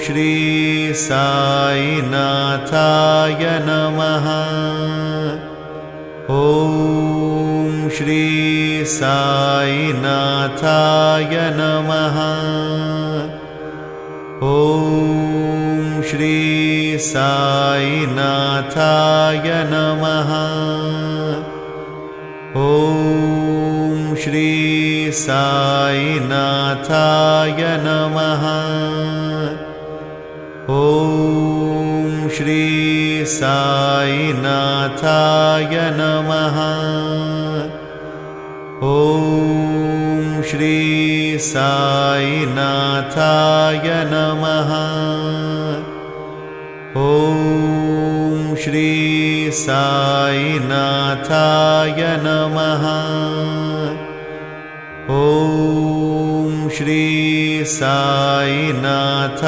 श्री साईनाथाय नमः। ॐ श्री साईनाथाय नमः। ॐ श्री साईनाथाय नमः। ॐ श्री साईनाथाय नमः। ॐ श्री साईनाथाय नमः। ॐ श्री साईनाथाय नमः। ॐ श्री साईनाथाय नमः। ॐ श्री साईनाथ